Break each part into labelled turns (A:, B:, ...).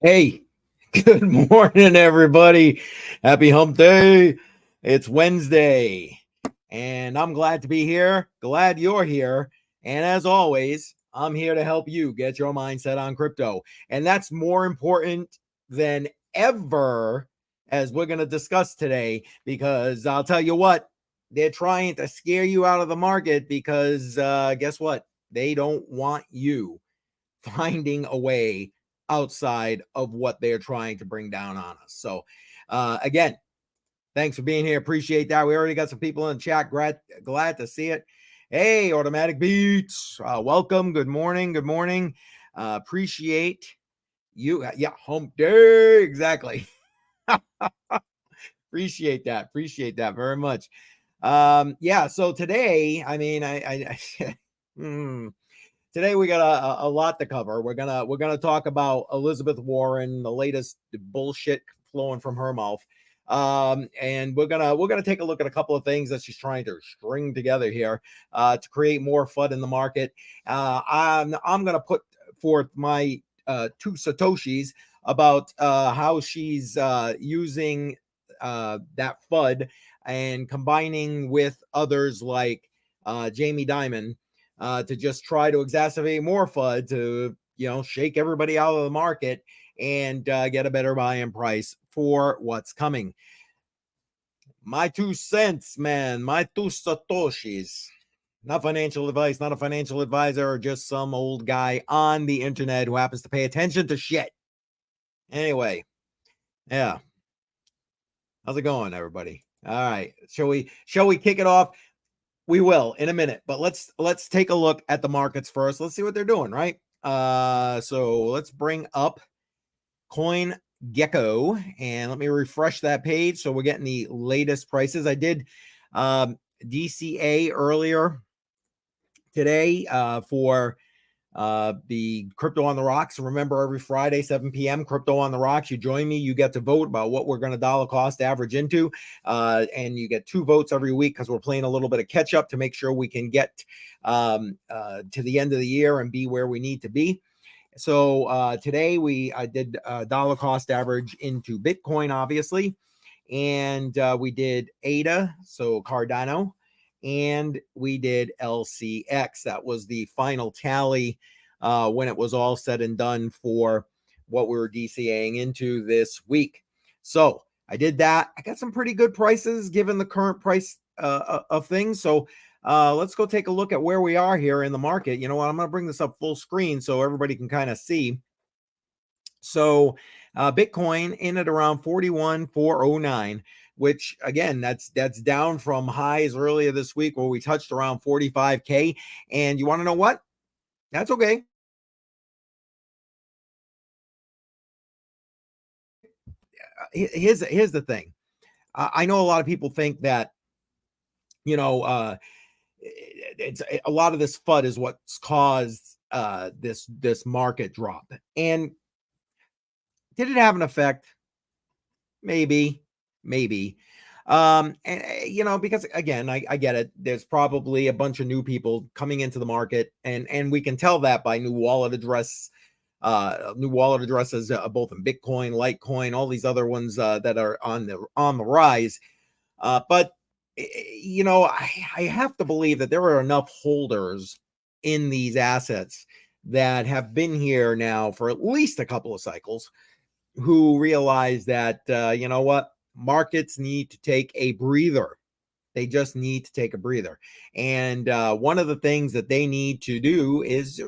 A: Hey, good morning, everybody. Happy hump day. It's Wednesday, and I'm glad to be here. Glad you're here. And as always, I'm here to help you get your mindset on crypto. And that's more important than ever, as we're going to discuss today, because I'll tell you what, they're trying to scare you out of the market because guess what? They don't want you finding a way outside of what they're trying to bring down on us. So, again, thanks for being here. Appreciate that. We already got some people in the chat. Glad to see it. Hey, Automatic Beats. Welcome. Good morning. Good morning. Appreciate you. Yeah, hump day. Exactly. Appreciate that. Appreciate that very much. Yeah, so today, I mean, today we got a lot to cover. We're gonna talk about Elizabeth Warren, the latest bullshit flowing from her mouth, and we're gonna take a look at a couple of things that she's trying to string together here to create more FUD in the market. I'm gonna put forth my two satoshis about how she's using that FUD and combining with others like Jamie Dimon to just try to exacerbate more FUD to, shake everybody out of the market and get a better buy-in price for what's coming. My 2 cents, man, my two satoshis. Not financial advice, not a financial advisor, or just some old guy on the internet who happens to pay attention to shit. Anyway, yeah. How's it going, everybody? All right. Shall we kick it off? We will in a minute, but let's take a look at the markets first. Let's see what they're doing, right? So let's bring up Coin Gecko and let me refresh that page so we're getting the latest prices. I did DCA earlier today for the Crypto on the Rocks. Remember, every Friday 7 p.m. Crypto on the Rocks, you join me, you get to vote about what we're going to dollar cost average into, and you get 2 votes every week because we're playing a little bit of catch up to make sure we can get to the end of the year and be where we need to be. So today I did dollar cost average into Bitcoin, obviously, and we did ADA, so Cardano, and we did LCX. That was the final tally when it was all said and done for what we were DCAing into this week. So I did that. I got some pretty good prices given the current price of things. So let's go take a look at where we are here in the market. You know what? I'm going to bring this up full screen so everybody can kind of see. So Bitcoin in at around 41,409, which again, that's down from highs earlier this week where we touched around 45K. And you want to know what? That's okay. Here's the thing. I know a lot of people think that, it's a lot of this FUD is what's caused this market drop. And did it have an effect? Maybe. And because again, I get it. There's probably a bunch of new people coming into the market, and we can tell that by new wallet addresses, both in Bitcoin, Litecoin, all these other ones that are on the rise. But I have to believe that there are enough holders in these assets that have been here now for at least a couple of cycles who realize that, you know what, markets need to take a breather. They just need to take a breather. And one of the things that they need to do is,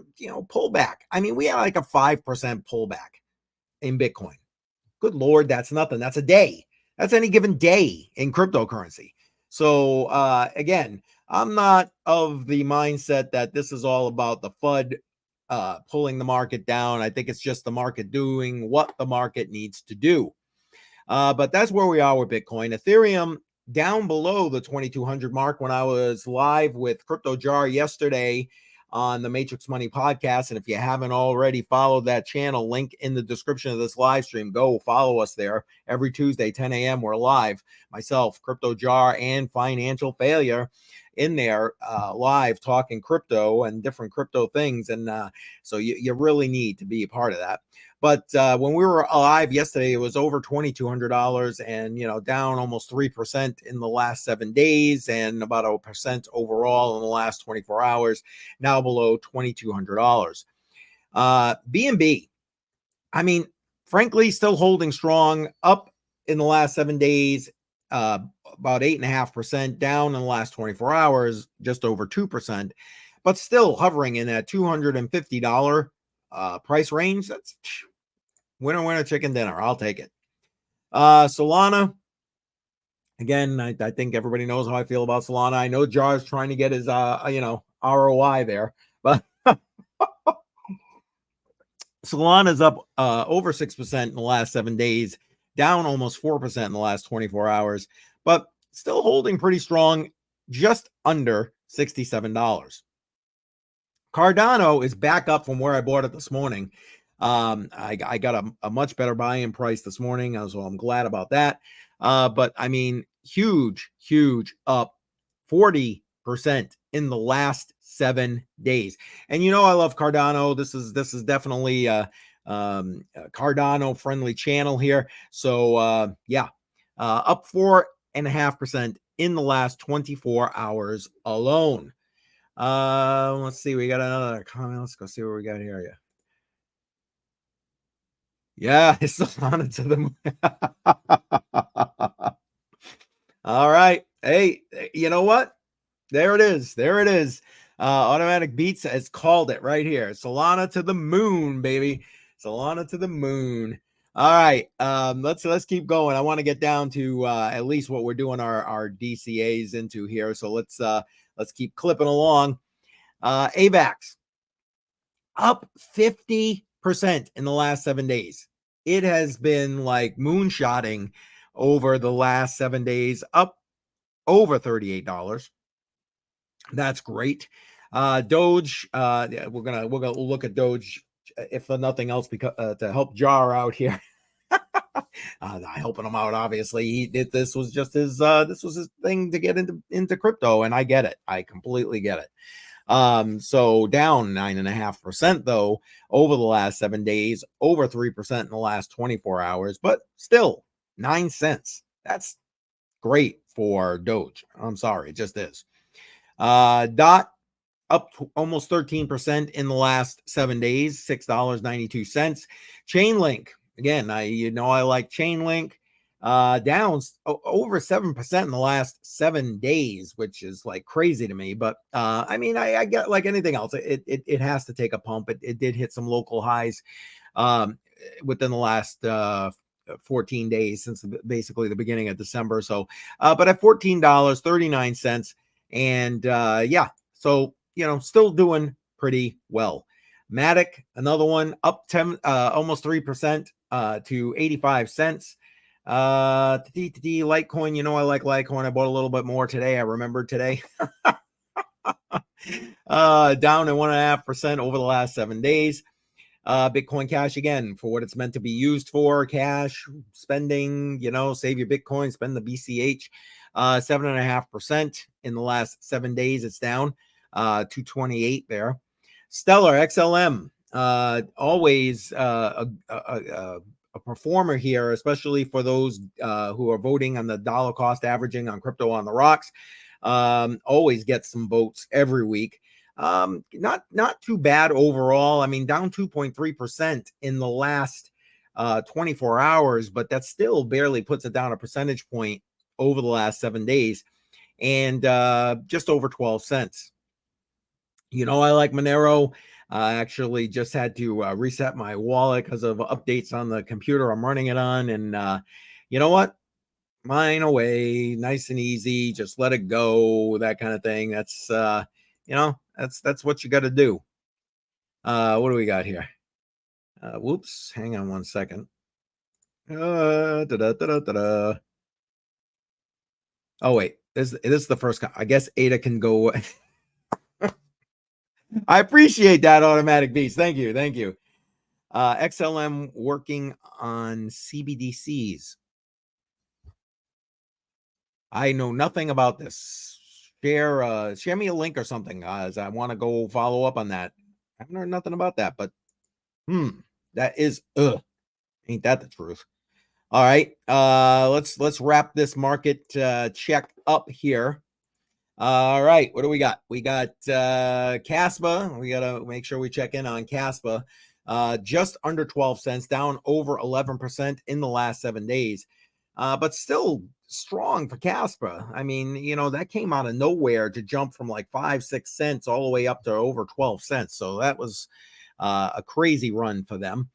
A: pull back. I mean, we had like a 5% pullback in Bitcoin. Good Lord, that's nothing. That's a day. That's any given day in cryptocurrency. So again, I'm not of the mindset that this is all about the FUD pulling the market down. I think it's just the market doing what the market needs to do. But that's where we are with Bitcoin. Ethereum down below the 2,200 mark when I was live with Crypto Jar yesterday on the Matrix Money podcast. And if you haven't already followed that channel, link in the description of this live stream. Go follow us there. Every Tuesday, 10 a.m. we're live. Myself, Crypto Jar, and Financial Failure in there live talking crypto and different crypto things. And so you really need to be a part of that. But when we were live yesterday, it was over $2,200 and, down almost 3% in the last 7 days and about 1% overall in the last 24 hours, now below $2,200. BNB, I mean, frankly, still holding strong, up in the last 7 days, about 8.5%, down in the last 24 hours, just over 2%, but still hovering in that $250 price range. That's winner, chicken dinner. I'll take it. Solana, again, I think everybody knows how I feel about Solana. I know Jar's trying to get his, ROI there, but Solana's up over 6% in the last 7 days, down almost 4% in the last 24 hours, but still holding pretty strong, just under $67. Cardano is back up from where I bought it this morning. I got a much better buy-in price this morning, so I'm glad about that. But I mean, huge up, 40% in the last 7 days. And I love Cardano. This is definitely a Cardano friendly channel here. So up 4.5% in the last 24 hours alone. Let's see. We got another comment. Let's go see what we got here. Yeah, it's Solana to the moon. All right. Hey, you know what? There it is. Automatic Beats has called it right here. Solana to the moon, baby. Solana to the moon. All right. Let's keep going. I want to get down to at least what we're doing our DCAs into here. So let's keep clipping along. AVAX up 50% in the last 7 days. It has been like moonshotting over the last 7 days, up over $38. That's great. Doge, we're gonna look at Doge if for nothing else, because to help Jar out here. Helping him out, obviously. This was his thing to get into crypto, and I get it. I completely get it. So down 9.5% though over the last 7 days, over 3% in the last 24 hours, but still 9 cents. That's great for Doge. I'm sorry, it just is. DOT up almost 13% in the last 7 days, $6.92. Chainlink, again, I like Chainlink. Down over 7% in the last 7 days, which is like crazy to me. But I mean, I get, like anything else, it has to take a pump. It did hit some local highs within the last 14 days since basically the beginning of December. So, but at $14.39, and so still doing pretty well. Matic, another one, up 10, almost 3% to 85 cents. Litecoin, I like Litecoin. I bought a little bit more today. I remembered today. Down at 1.5% over the last 7 days. Bitcoin Cash, again, for what it's meant to be used for, cash spending, save your Bitcoin, spend the BCH. 7.5% in the last 7 days. It's down 228 there. Stellar XLM, always a performer here, especially for those who are voting on the dollar cost averaging on Crypto on the Rocks. Always gets some votes every week. Not too bad overall. I mean, down 2.3% in the last 24 hours, but that still barely puts it down a percentage point over the last 7 days, and just over 12 cents. I like Monero. I actually just had to reset my wallet because of updates on the computer I'm running it on. And you know what? Mine away, nice and easy. Just let it go, that kind of thing. That's, that's what you got to do. What do we got here? Whoops. Hang on one second. Oh, wait. This is the first. I guess Ada can go. I appreciate that, Automatic Beats. Thank you. XLM working on CBDCs. I know nothing about this. Share me a link or something, as I want to go follow up on that. I haven't heard nothing about that, but That is, ain't that the truth? All right, let's wrap this market check up here. All right, what do we got? We got Caspa. We gotta make sure we check in on Caspa. Just under 12 cents, down over 11% in the last 7 days, but still strong for Caspa. I mean, that came out of nowhere to jump from like 5-6 cents all the way up to over 12 cents. So that was a crazy run for them.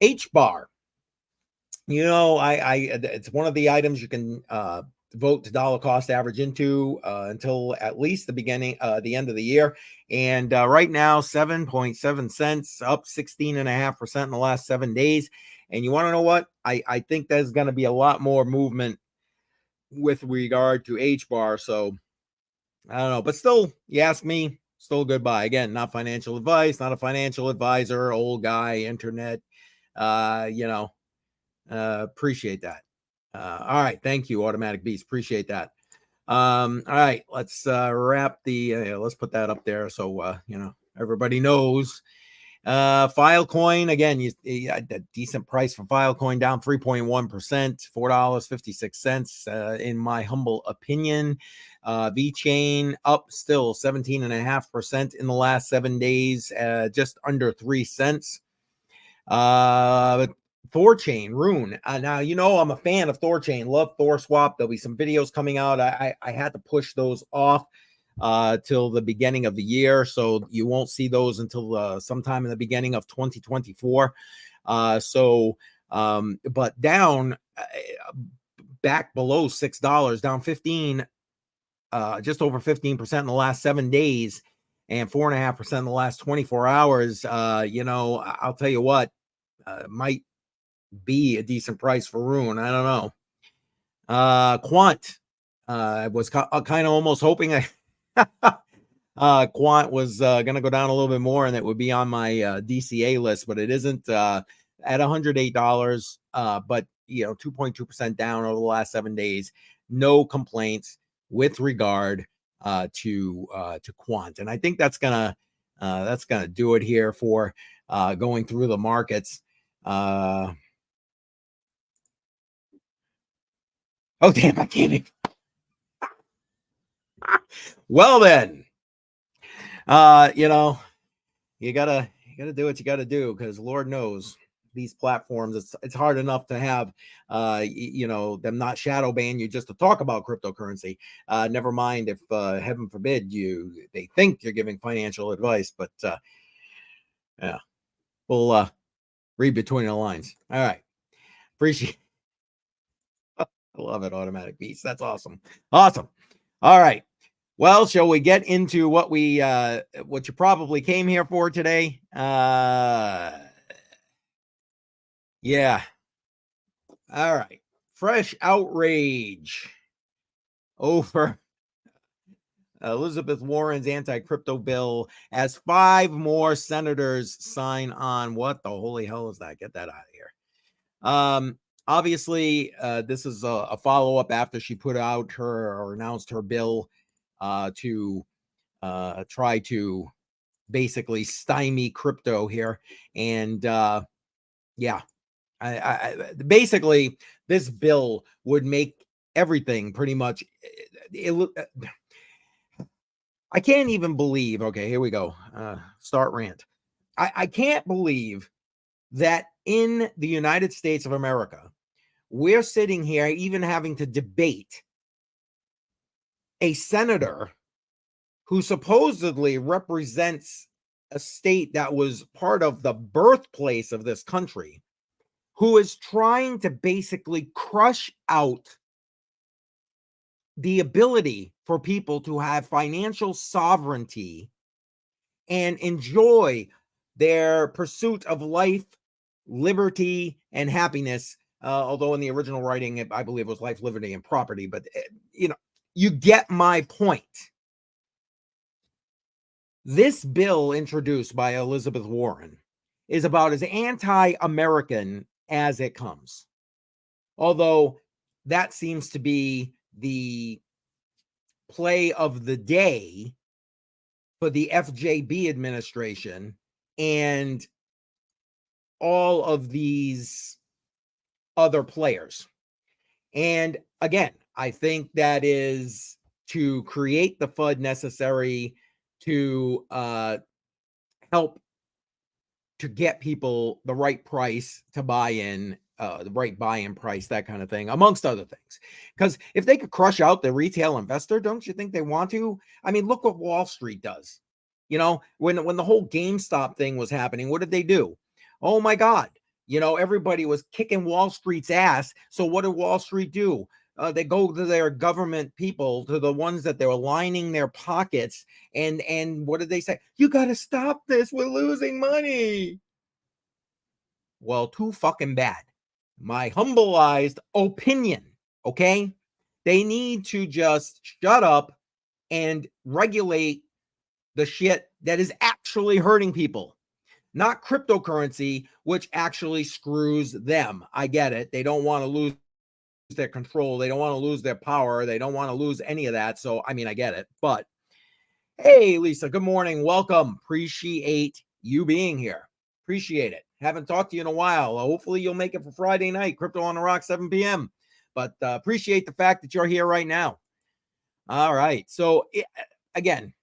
A: H bar. It's one of the items you can vote to dollar cost average into until at least the end of the year. And right now, 7.7 cents, up 16.5% in the last 7 days. And you want to know what? I think there's going to be a lot more movement with regard to H bar. So I don't know, but still, you ask me, still a good buy. Again, not financial advice, not a financial advisor, old guy, internet, appreciate that. All right, thank you, Automatic Beast. Appreciate that. All right, let's wrap the. Let's put that up there so everybody knows. Filecoin again. You had a decent price for Filecoin, down 3.1%, $4.56. In my humble opinion, VeChain up still 17.5% in the last 7 days, just under 3 cents. Thorchain, Rune. Now, I'm a fan of Thorchain. Love ThorSwap. There'll be some videos coming out. I had to push those off till the beginning of the year, so you won't see those until sometime in the beginning of 2024. But down back below $6, down 15, just over 15% in the last 7 days, and 4.5% in the last 24 hours. I'll tell you what, might be a decent price for Rune. I don't know. Quant, I was kind of almost hoping Quant was going to go down a little bit more and it would be on my DCA list, but it isn't, at $108. But 2.2% down over the last 7 days. No complaints with regard to Quant, and I think that's gonna do it here for going through the markets. Oh, damn, I can't even. Well, then, you gotta do what you gotta do, because Lord knows these platforms, it's hard enough to have, them not shadow ban you just to talk about cryptocurrency. Never mind if, heaven forbid, they think you're giving financial advice, but yeah, we'll read between the lines. All right, appreciate. I love it, Automatic Beast. That's awesome. Awesome. All right. Well, shall we get into what you probably came here for today? Yeah. All right. Fresh outrage over Elizabeth Warren's anti-crypto bill as 5 more senators sign on. What the holy hell is that? Get that out of here. Obviously, this is a follow-up after she put out or announced her bill to try to basically stymie crypto here. And basically, this bill would make everything pretty much. I can't even believe. Okay, here we go. Start rant. I can't believe that in the United States of America, we're sitting here even having to debate a senator who supposedly represents a state that was part of the birthplace of this country, who is trying to basically crush out the ability for people to have financial sovereignty and enjoy their pursuit of life, liberty, and happiness. Although in the original writing, I believe it was life, liberty, and property. But, you get my point. This bill introduced by Elizabeth Warren is about as anti-American as it comes. Although that seems to be the play of the day for the FJB administration and all of these other players. And again, I think that is to create the FUD necessary to help to get people the right price to buy in, the right buy-in price, that kind of thing, amongst other things. Because if they could crush out the retail investor, don't you think they want to? I mean, look what Wall Street does. You know, when the whole GameStop thing was happening, what did they do? Oh my God. You know, everybody was kicking Wall Street's ass. So what did Wall Street do? They go to their government people, to the ones that they're lining their pockets, and what did they say? You got to stop this. We're losing money. Well, too fucking bad. My humbleized opinion, okay? They need to just shut up and regulate the shit that is actually hurting people. Not cryptocurrency, which actually screws them. I get it. They don't want to lose their control. They don't want to lose their power. They don't want to lose any of that. So, I mean, I get it. But hey, Lisa, good morning. Welcome. Appreciate you being here. Appreciate it. Haven't talked to you in a while. Hopefully you'll make it for Friday night, Crypto on the Rock, 7 p.m. But appreciate the fact that you're here right now. All right. So again,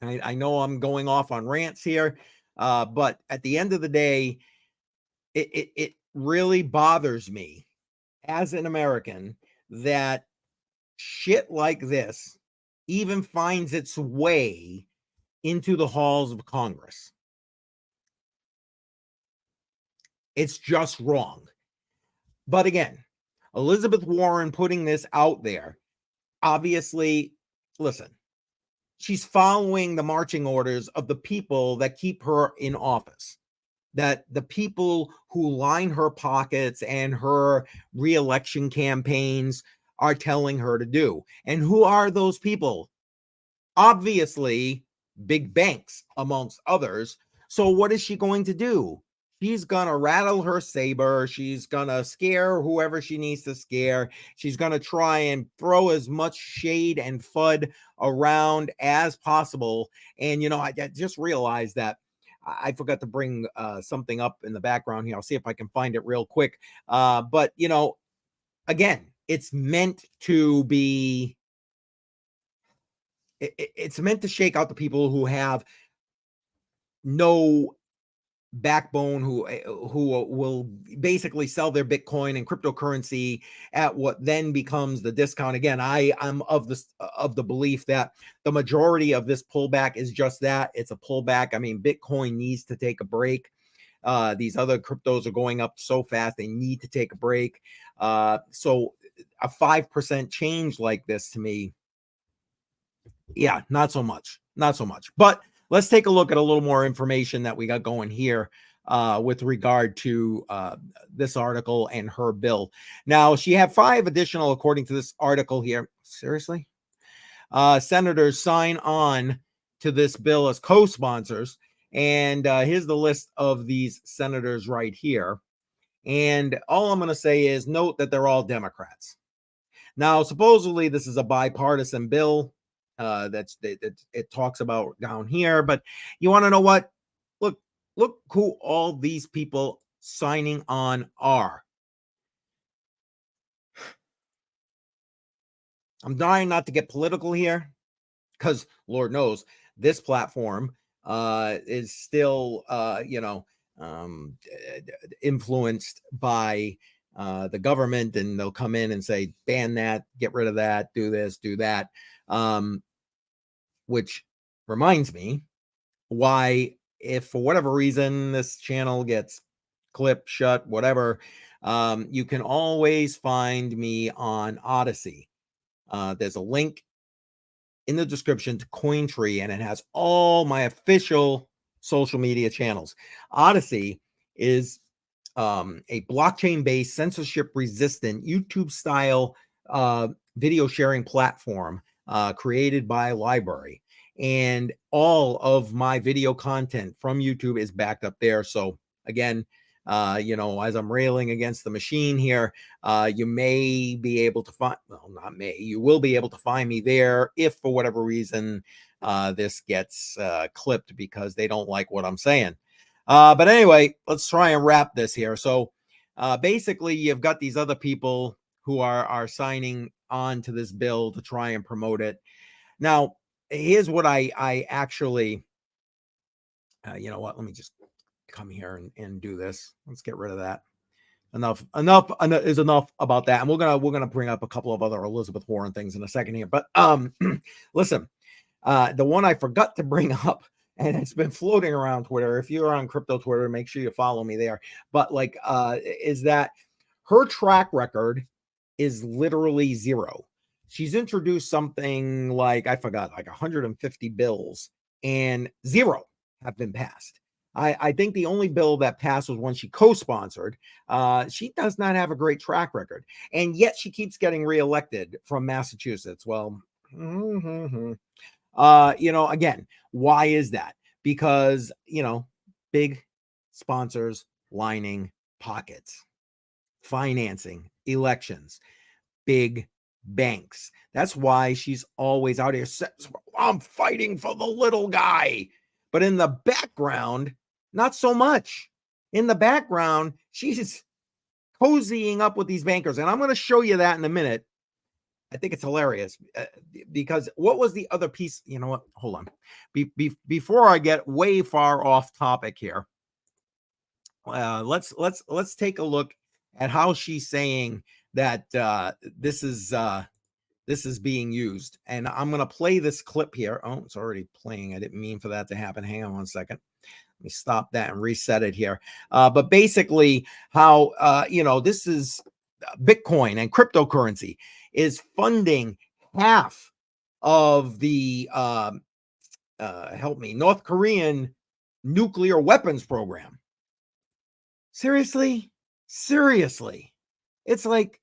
A: I know I'm going off on rants here, but at the end of the day, it really bothers me as an American that shit like this even finds its way into the halls of Congress. It's just wrong. But again, Elizabeth Warren putting this out there, obviously, listen, she's following the marching orders of the people that keep her in office, that the people who line her pockets and her re-election campaigns are telling her to do. And who are those people? Obviously, big banks, amongst others. So what is she going to do? She's going to rattle her saber. She's going to scare whoever she needs to scare. She's going to try and throw as much shade and FUD around as possible. And, you know, I just realized that I forgot to bring something up in the background here. I'll see if I can find it real quick. But, you know, again, it's meant to be, it's meant to shake out the people who have no backbone, who will basically sell their Bitcoin and cryptocurrency at what then becomes the discount. Again, I'm of the belief that the majority of this pullback is just that. It's a pullback. I mean, Bitcoin needs to take a break. These other cryptos are going up so fast, they need to take a break. So a 5% change like this, to me, yeah, not so much. But let's take a look at a little more information that we got going here with regard to this article and her bill. Now, she had 5 additional, according to this article here. Seriously? Senators sign on to this bill as co-sponsors. And here's the list of these senators right here. And all I'm going to say is note that they're all Democrats. Now, supposedly, this is a bipartisan bill. It talks about down here, but you want to know what? Look who all these people signing on are. I'm dying not to get political here, because Lord knows this platform is still influenced by the government, and they'll come in and say, ban that, get rid of that, do this, do that. Which reminds me why, if for whatever reason this channel gets clipped, shut, whatever, you can always find me on Odyssey. There's a link in the description to Cointree, and it has all my official social media channels. Odyssey is a blockchain-based, censorship-resistant, YouTube-style video sharing platform created by a library, and all of my video content from YouTube is backed up there. So again, as I'm railing against the machine here, you may be able to find, well, not may, you will be able to find me there if for whatever reason this gets clipped because they don't like what I'm saying. But anyway, let's try and wrap this here. So basically, you've got these other people who are signing on to this bill to try and promote it. Now, here's what I actually, you know what? Let me just come here and do this. Let's get rid of that. Enough is enough about that. And we're gonna bring up a couple of other Elizabeth Warren things in a second here. But listen, the one I forgot to bring up, and it's been floating around Twitter. If you're on crypto Twitter, make sure you follow me there. But like, is that her track record is literally zero. She's introduced something like, I forgot, like 150 bills, and zero have been passed. I think the only bill that passed was one she co-sponsored. She does not have a great track record, and yet she keeps getting reelected from Massachusetts. Well, you know, again, why is that? Because, you know, big sponsors lining pockets, financing elections, big banks. That's why she's always out here. I'm fighting for the little guy. But in the background, not so much. In the background, she's cozying up with these bankers. And I'm going to show you that in a minute. I think it's hilarious because what was the other piece? You know what? Hold on. Before I get way far off topic here, let's take a look at how she's saying that this is being used. And I'm going to play this clip here. Oh, it's already playing. I didn't mean for that to happen. Hang on one second. Let me stop that and reset it here. But basically how, you know, this is Bitcoin and cryptocurrency is funding half of the, help me, North Korean nuclear weapons program. Seriously? Seriously. It's like,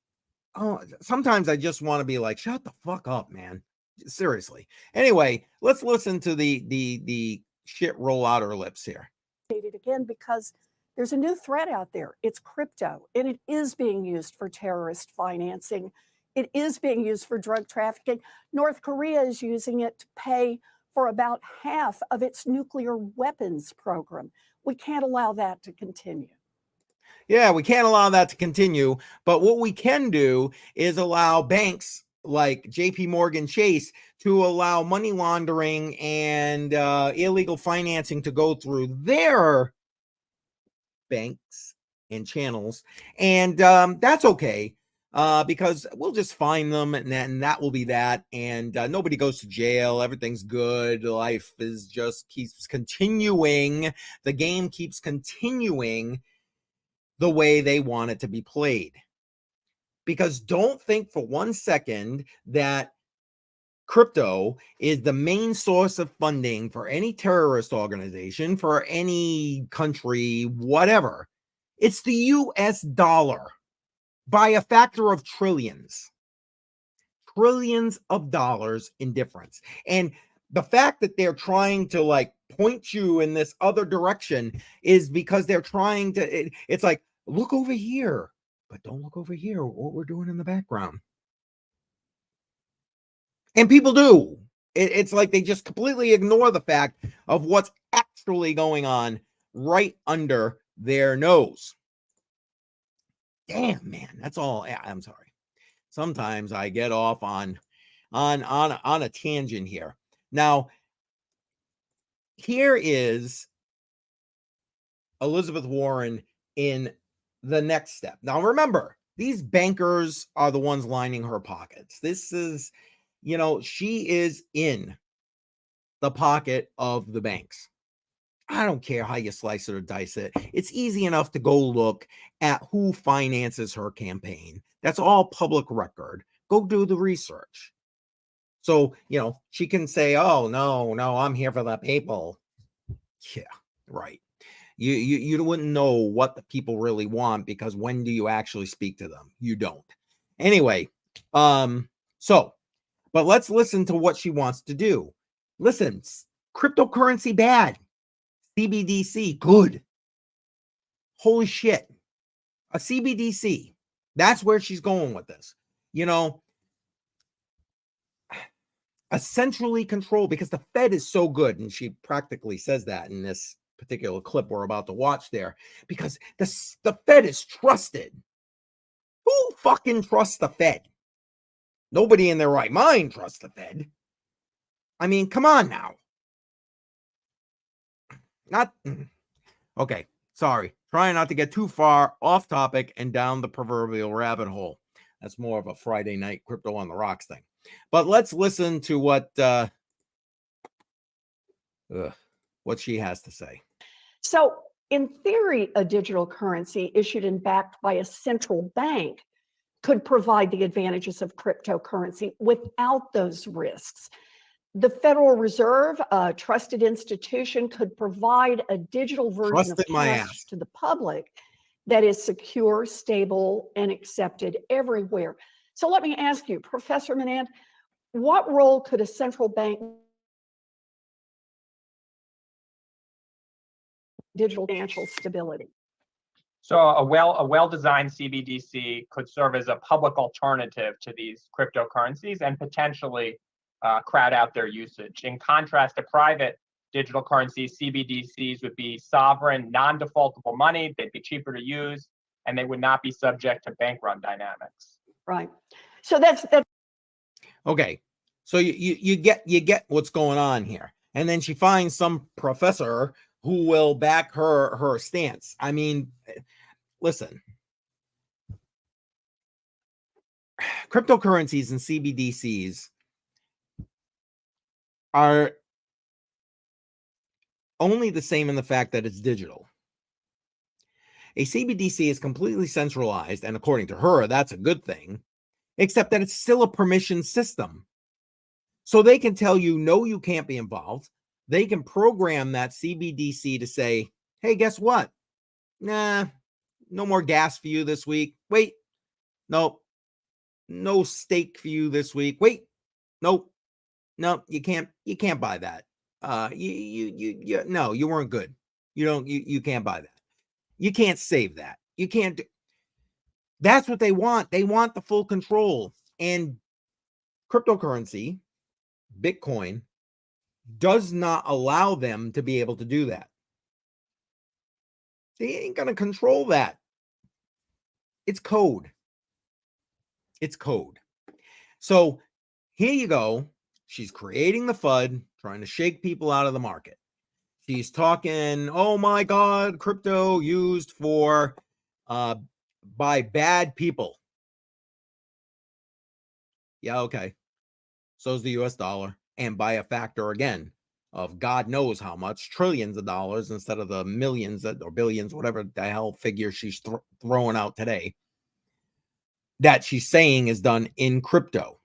A: oh, sometimes I just want to be like, shut the fuck up, man. Seriously. Anyway, let's listen to the shit roll out her lips here.
B: Again, because there's a new threat out there. It's crypto, and it is being used for terrorist financing. It is being used for drug trafficking. North Korea is using it to pay for about half of its nuclear weapons program. We can't allow that to continue.
A: Yeah, we can't allow that to continue. But what we can do is allow banks like JPMorgan Chase to allow money laundering and illegal financing to go through their banks and channels. And that's okay because we'll just fine them and that will be that. And nobody goes to jail. Everything's good. Life is just keeps continuing. The game keeps continuing the way they want it to be played. Because don't think for 1 second that crypto is the main source of funding for any terrorist organization, for any country, whatever. It's the US dollar by a factor of trillions of dollars in difference. And the fact that they're trying to like point you in this other direction is because they're trying to, it's like, look over here, but don't look over here, what we're doing in the background. And people do. It's like they just completely ignore the fact of what's actually going on right under their nose. Damn, man, that's all. I'm sorry. Sometimes I get off on a tangent here. Now, here is Elizabeth Warren in the next step. Now, remember, these bankers are the ones lining her pockets. This is, you know, she is in the pocket of the banks. I don't care how you slice it or dice it. It's easy enough to go look at who finances her campaign. That's all public record. Go do the research. So, you know, she can say, oh, no, I'm here for the people. Yeah, right. You wouldn't know what the people really want because when do you actually speak to them? You don't. Anyway, so, but let's listen to what she wants to do. Listen, cryptocurrency bad. CBDC good. Holy shit. A CBDC. That's where she's going with this. You know, a centrally controlled, because the Fed is so good, and she practically says that in this particular clip we're about to watch there, because the Fed is trusted. Who fucking trusts the Fed? Nobody in their right mind trusts the Fed. I mean, come on now. Okay, sorry. Trying not to get too far off topic and down the proverbial rabbit hole. That's more of a Friday night crypto on the rocks thing. But let's listen to what she has to say.
B: So, in theory, a digital currency issued and backed by a central bank could provide the advantages of cryptocurrency without those risks. The Federal Reserve, a trusted institution, could provide a digital version of cash to the public that is secure, stable, and accepted everywhere. So let me ask you, Professor Menand, what role could a central bank digital financial stability?
C: So a well-designed CBDC could serve as a public alternative to these cryptocurrencies and potentially crowd out their usage. In contrast to private digital currencies, CBDCs would be sovereign, non-defaultable money. They'd be cheaper to use, and they would not be subject to bank run dynamics.
B: Right. So that's
A: okay. So you get what's going on here, and then she finds some professor who will back her stance. I mean, listen, cryptocurrencies and CBDCs are only the same in the fact that it's digital. A CBDC is completely centralized, and according to her, that's a good thing, except that it's still a permission system. So they can tell you, no, you can't be involved. They can program that CBDC to say, hey, guess what? Nah, no more gas for you this week. Wait, nope. No steak for you this week. Wait, nope. No, you can't buy that. No, you weren't good. You can't buy that. You can't save that. You can't do. That's what they want. They want the full control. And cryptocurrency, Bitcoin, does not allow them to be able to do that. They ain't going to control that. It's code. It's code. So here you go. She's creating the FUD, trying to shake people out of the market. She's talking, oh my God, crypto used for by bad people. Yeah, okay. So is the US dollar. And by a factor again of God knows how much, trillions of dollars instead of the millions or billions, whatever the hell figure she's throwing out today, that she's saying is done in crypto.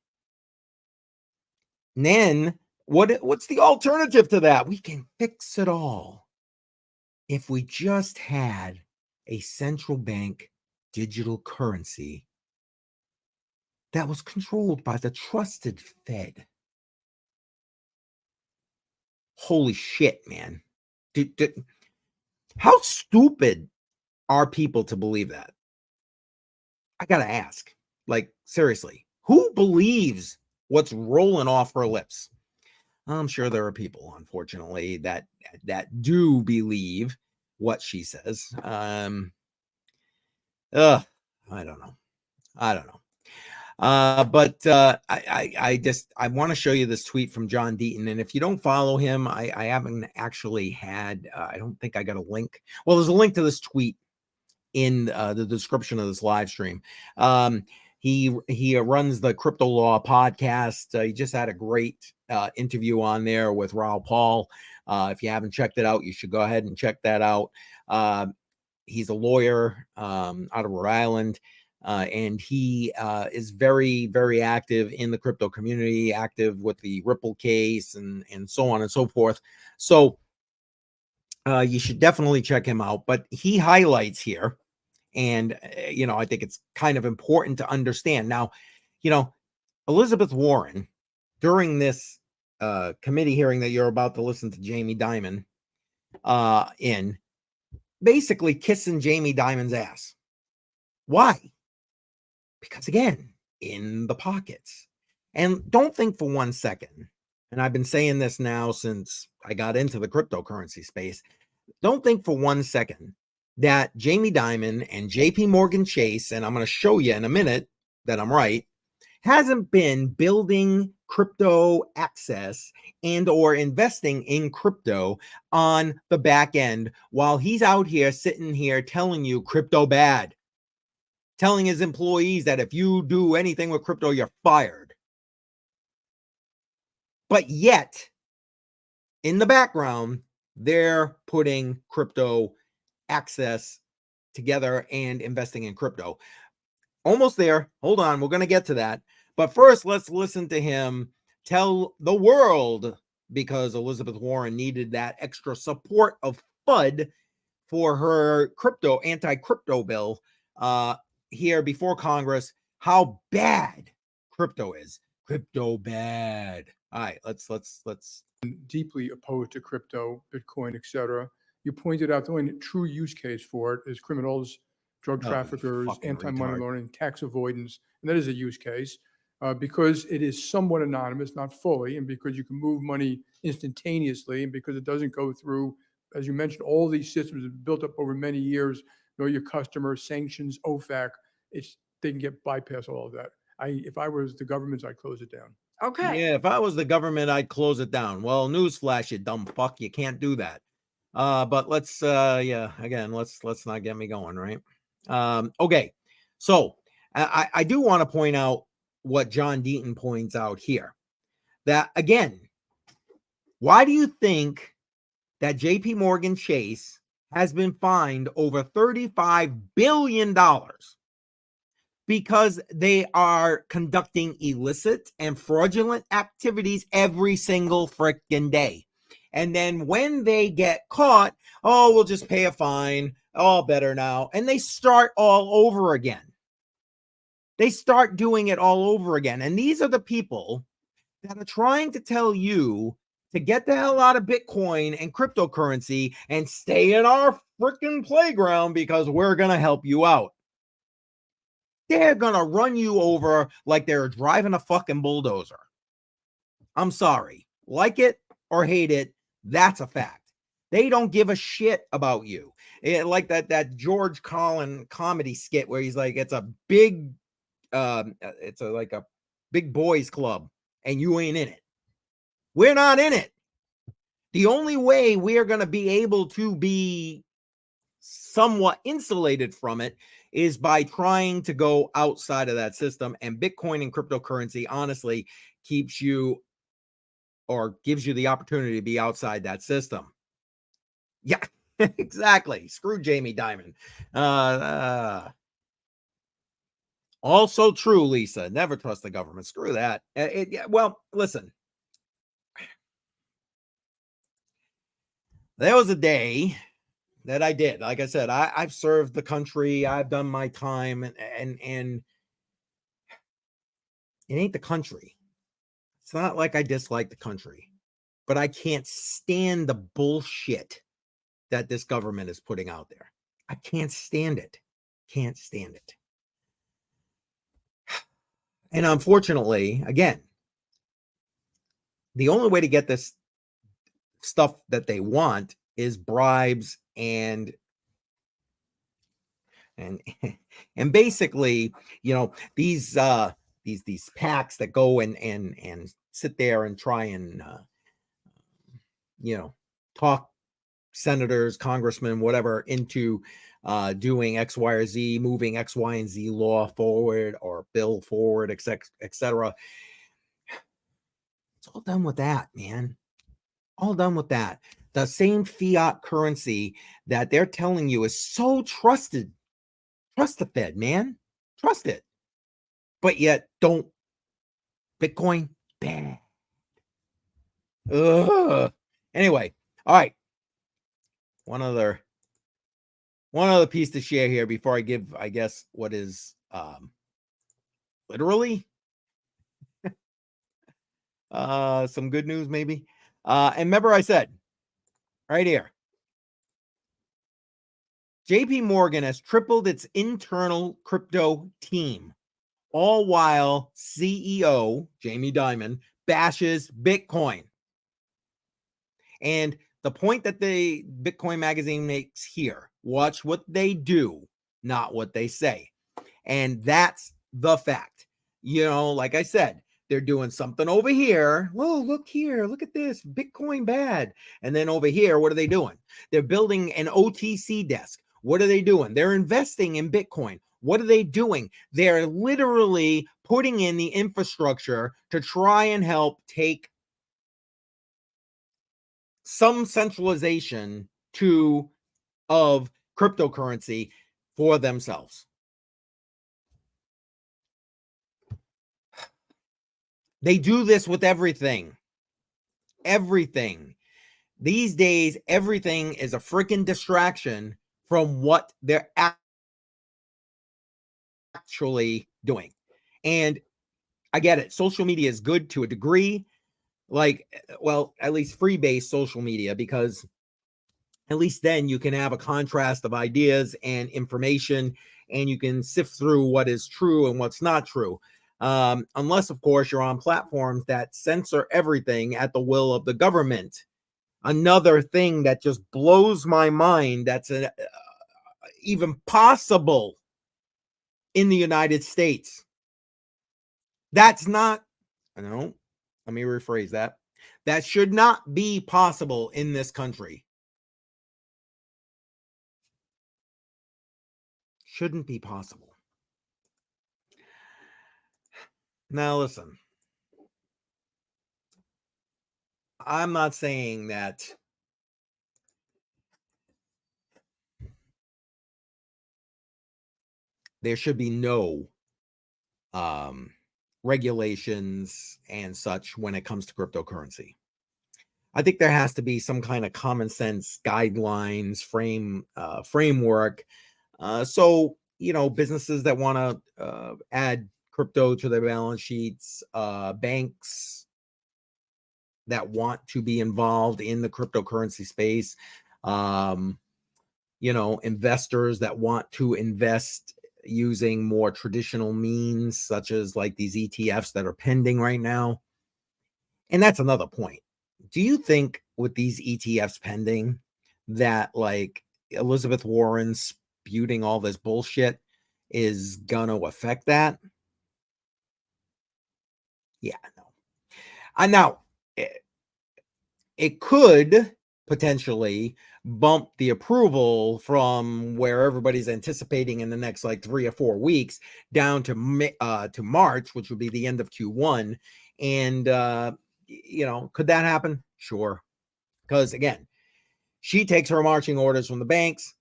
A: And then what's the alternative to that? We can fix it all if we just had a central bank digital currency that was controlled by the trusted Fed. Holy shit, man. How stupid are people to believe that? I gotta ask, like, seriously, who believes what's rolling off her lips? I'm sure there are people, unfortunately, that do believe what she says. I don't know. But I want to show you this tweet from John Deaton. And if you don't follow him, I haven't actually had, I don't think I got a link. Well, there's a link to this tweet in the description of this live stream. He runs the Crypto Law podcast. He just had a great interview on there with Raoul Paul. If you haven't checked it out, you should go ahead and check that out. He's a lawyer out of Rhode Island. And he is very, very active in the crypto community, active with the Ripple case and so on and so forth. So you should definitely check him out. But he highlights here, and, I think it's kind of important to understand. Now, Elizabeth Warren, during this committee hearing that you're about to listen to Jamie Dimon in, basically kissing Jamie Dimon's ass. Why? Because again, in the pockets. And don't think for 1 second, and I've been saying this now since I got into the cryptocurrency space, don't think for 1 second that Jamie Dimon and JPMorgan Chase, and I'm going to show you in a minute that I'm right, hasn't been building crypto access and or investing in crypto on the back end while he's out here sitting here telling you crypto bad, telling his employees that if you do anything with crypto, you're fired. But yet, in the background, they're putting crypto access together and investing in crypto. Almost there. Hold on. We're going to get to that. But first, let's listen to him tell the world, because Elizabeth Warren needed that extra support of FUD for her anti-crypto bill here before Congress, how bad crypto is. Crypto bad. All right, let's
D: deeply opposed to crypto, Bitcoin, etc. You pointed out the only true use case for it is criminals, drug traffickers, anti-money laundering, tax avoidance, and that is a use case because it is somewhat anonymous, not fully, and because you can move money instantaneously, and because it doesn't go through, as you mentioned, all these systems have built up over many years. Know your customers, sanctions, OFAC. They can get bypass all of that. If I was the government, I'd close it down.
B: Okay.
A: Yeah, if I was the government, I'd close it down. Well, newsflash, you dumb fuck, you can't do that. But let's let's not get me going, right? Okay, so I do want to point out what John Deaton points out here. That again, why do you think that JPMorgan Chase has been fined over $35 billion? Because they are conducting illicit and fraudulent activities every single freaking day. And then when they get caught, oh, we'll just pay a fine, all better now. And they start all over again. They start doing it all over again. And these are the people that are trying to tell you to get the hell out of Bitcoin and cryptocurrency and stay in our freaking playground because we're going to help you out. They're going to run you over like they're driving a fucking bulldozer. I'm sorry. Like it or hate it, that's a fact. They don't give a shit about you. Like that George Carlin comedy skit where he's like, it's a big boys club and you ain't in it. We're not in it. The only way we're going to be able to be somewhat insulated from it is by trying to go outside of that system. And Bitcoin and cryptocurrency honestly keeps you or gives you the opportunity to be outside that system. Yeah, exactly. Screw Jamie Dimon. Also true, Lisa. Never trust the government. Screw that. Well, listen. There was a day that I did. Like I said, I've served the country. I've done my time, and it ain't the country. It's not like I dislike the country, but I can't stand the bullshit that this government is putting out there. I can't stand it. Can't stand it. And unfortunately, again, the only way to get this stuff that they want is bribes and basically, you know, these PACs that go and sit there and try and talk senators, congressmen, whatever, into doing X, Y, or Z, moving X, Y, and Z law forward or bill forward, etc. It's all done with that, man. All done with that. The same fiat currency that they're telling you is so trusted. Trust the Fed, man. Trust it. But yet, don't. Bitcoin, bad. Ugh. Anyway, all right. One other piece to share here before I give, I guess, what is literally some good news, maybe. And remember, I said right here, JPMorgan has tripled its internal crypto team, all while CEO Jamie Dimon bashes Bitcoin. And the point that the Bitcoin magazine makes here. Watch what they do, not what they say. And that's the fact. You know, like I said, they're doing something over here. Whoa, look here. Look at this. Bitcoin bad. And then over here, what are they doing? They're building an OTC desk. What are they doing? They're investing in Bitcoin. What are they doing? They're literally putting in the infrastructure to try and help take some centralization of cryptocurrency for themselves. They do this with everything. Everything. These days, everything is a freaking distraction from what they're actually doing. And I get it. Social media is good to a degree. Like, well, at least free-based social media, because at least then you can have a contrast of ideas and information, and you can sift through what is true and what's not true. Unless, of course, you're on platforms that censor everything at the will of the government. Another thing that just blows my mind that's even possible in the United States. That's not, no, let me rephrase that. That should not be possible in this country. Shouldn't be possible. Now, listen. I'm not saying that there should be no regulations and such when it comes to cryptocurrency. I think there has to be some kind of common sense guidelines, framework. So, you know, businesses that want to add crypto to their balance sheets, banks that want to be involved in the cryptocurrency space, you know, investors that want to invest using more traditional means, such as like these ETFs that are pending right now. And that's another point. Do you think with these ETFs pending that like Elizabeth Warren spewing all this bullshit is going to affect that? Yeah, no. And now it could potentially bump the approval from where everybody's anticipating in the next like 3 or 4 weeks down to March, which would be the end of Q1. And you know, could that happen? Sure. Because again, she takes her marching orders from the banks.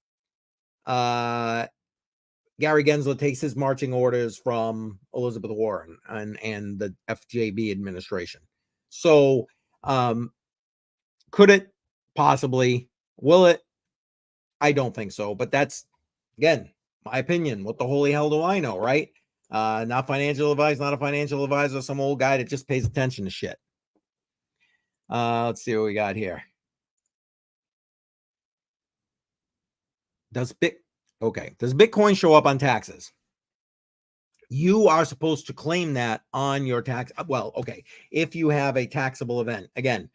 A: Gary Gensler takes his marching orders from Elizabeth Warren and the FJB administration. So could it possibly? Will it? I don't think so. But that's, again, my opinion. What the holy hell do I know, right? Not financial advice, not a financial advisor, some old guy that just pays attention to shit. Let's see what we got here. Does Bitcoin show up on taxes? You are supposed to claim that on your tax. Well, okay. If you have a taxable event, again,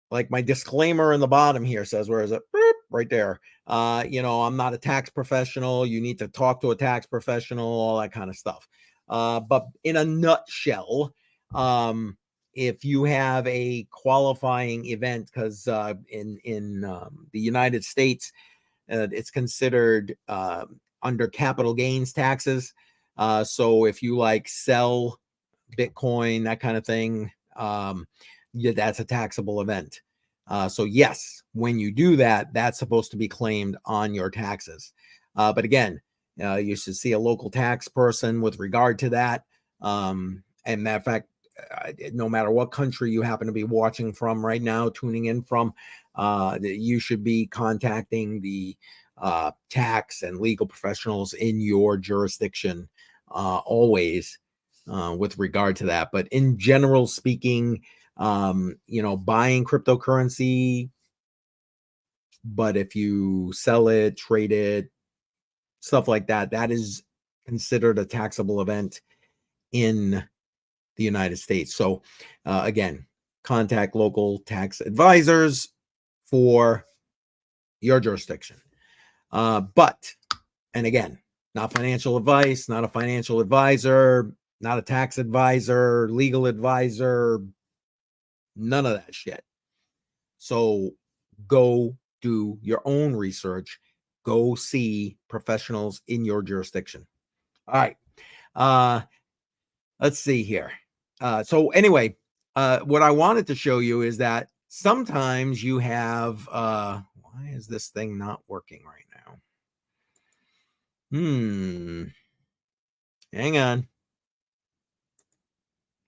A: like my disclaimer in the bottom here says, where is it? Right there. You know, I'm not a tax professional. You need to talk to a tax professional, all that kind of stuff. But in a nutshell, if you have a qualifying event, because in the United States, it's considered under capital gains taxes. So if you like sell Bitcoin, that kind of thing, yeah, that's a taxable event. So yes, when you do that, that's supposed to be claimed on your taxes. But again, you should see a local tax person with regard to that. And matter of fact, no matter what country you happen to be watching from right now, tuning in from, you should be contacting the tax and legal professionals in your jurisdiction always with regard to that. But in general speaking, you know, buying cryptocurrency, but if you sell it, trade it, stuff like that, that is considered a taxable event in the United States. So again, contact local tax advisors for your jurisdiction. But, and again, not financial advice, not a financial advisor, not a tax advisor, legal advisor, none of that shit. So go do your own research. Go see professionals in your jurisdiction. All right. Let's see here. So anyway, what I wanted to show you is that sometimes you have, why is this thing not working right now? Hang on.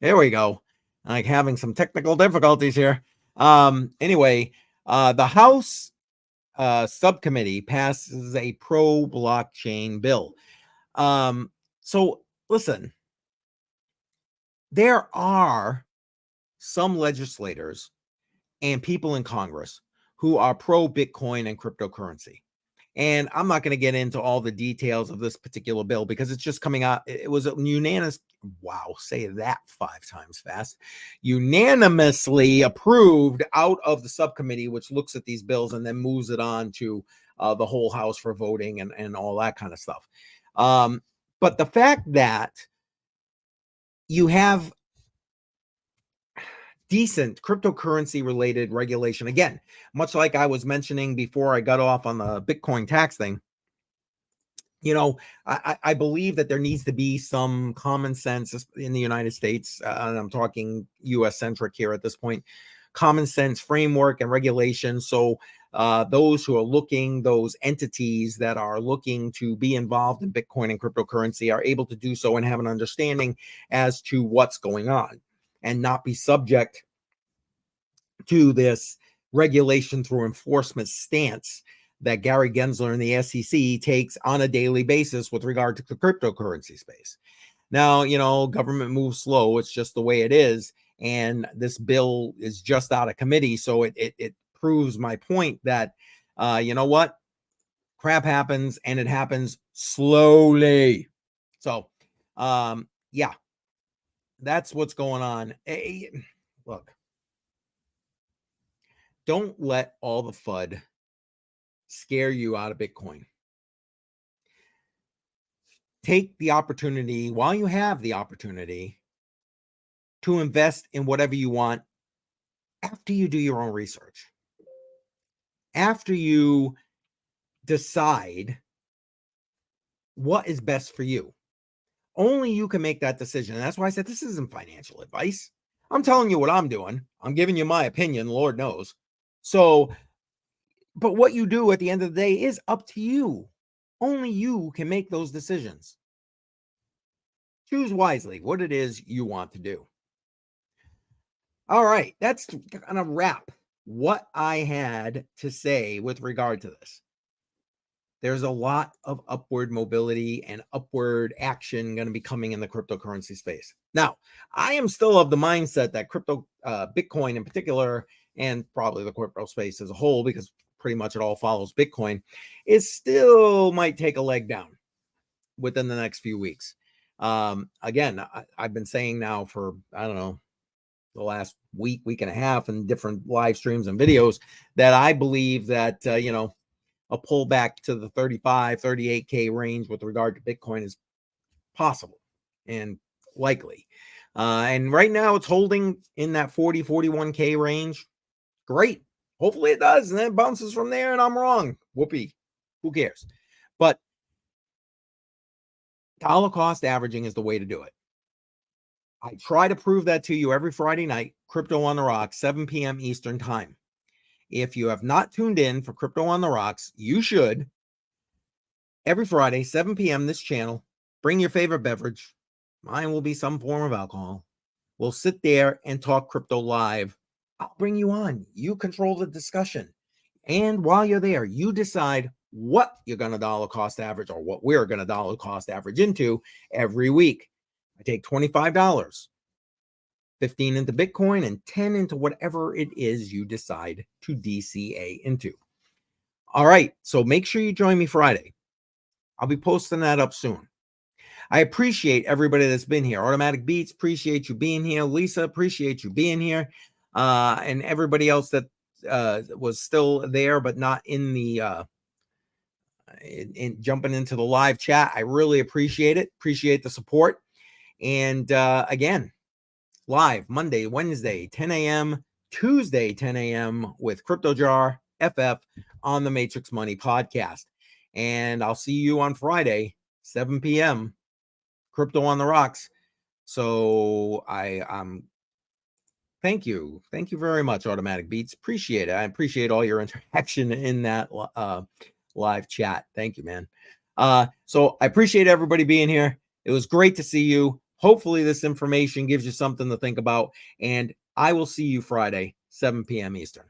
A: There we go. Like having some technical difficulties here. Anyway, the House subcommittee passes a pro-blockchain bill. So listen, there are some legislators and people in Congress who are pro-Bitcoin and cryptocurrency. And I'm not going to get into all the details of this particular bill because it's just coming out. It was a unanimous, wow, say that 5 times fast, unanimously approved out of the subcommittee, which looks at these bills and then moves it on to the whole House for voting and all that kind of stuff. But the fact that you have decent cryptocurrency related regulation, again, much like I was mentioning before I got off on the Bitcoin tax thing, you know, I believe that there needs to be some common sense in the United States, and I'm talking US centric here at this point, common sense framework and regulation. So those who are looking, those entities that are looking to be involved in Bitcoin and cryptocurrency are able to do so and have an understanding as to what's going on, and not be subject to this regulation through enforcement stance that Gary Gensler and the SEC takes on a daily basis with regard to the cryptocurrency space. Now, you know, government moves slow. It's just the way it is. And this bill is just out of committee. So it proves my point that, you know what? Crap happens and it happens slowly. So, yeah. That's what's going on. Hey, look, don't let all the FUD scare you out of Bitcoin. Take the opportunity while you have the opportunity to invest in whatever you want after you do your own research. After you decide what is best for you. Only you can make that decision. And that's why I said this isn't financial advice. I'm telling you what I'm doing. I'm giving you my opinion, Lord knows. So, but what you do at the end of the day is up to you. Only you can make those decisions. Choose wisely what it is you want to do. All right, that's gonna wrap what I had to say with regard to this. There's a lot of upward mobility and upward action going to be coming in the cryptocurrency space. Now, I am still of the mindset that Bitcoin in particular, and probably the crypto space as a whole, because pretty much it all follows Bitcoin, it still might take a leg down within the next few weeks. Again, I've been saying now for, I don't know, the last week and a half in different live streams and videos that I believe that, you know, a pullback to the 35, 38K range with regard to Bitcoin is possible and likely. And right now it's holding in that 40, 41K range. Great. Hopefully it does. And then it bounces from there and I'm wrong. Whoopee. Who cares? But dollar cost averaging is the way to do it. I try to prove that to you every Friday night, Crypto on the Rocks, 7 p.m. Eastern time. If you have not tuned in for Crypto on the Rocks, you should. Every Friday, 7 p.m. this channel, bring your favorite beverage. Mine will be some form of alcohol. We'll sit there and talk crypto live. I'll bring you on. You control the discussion. And while you're there, you decide what you're going to dollar cost average or what we're going to dollar cost average into every week. I take $25. 15 into Bitcoin and 10 into whatever it is you decide to DCA into. All right, so make sure you join me Friday. I'll be posting that up soon. I appreciate everybody that's been here. Automatic Beats, appreciate you being here. Lisa, appreciate you being here. And everybody else that was still there, but not in the in jumping into the live chat. I really appreciate it. Appreciate the support. And again, live Monday, Wednesday, 10 a.m., Tuesday, 10 a.m. with Crypto Jar FF on the Matrix Money podcast. And I'll see you on Friday, 7 p.m. Crypto on the Rocks. So thank you. Thank you very much, Automatic Beats. Appreciate it. I appreciate all your interaction in that live chat. Thank you, man. So I appreciate everybody being here. It was great to see you. Hopefully this information gives you something to think about, and I will see you Friday, 7 p.m. Eastern.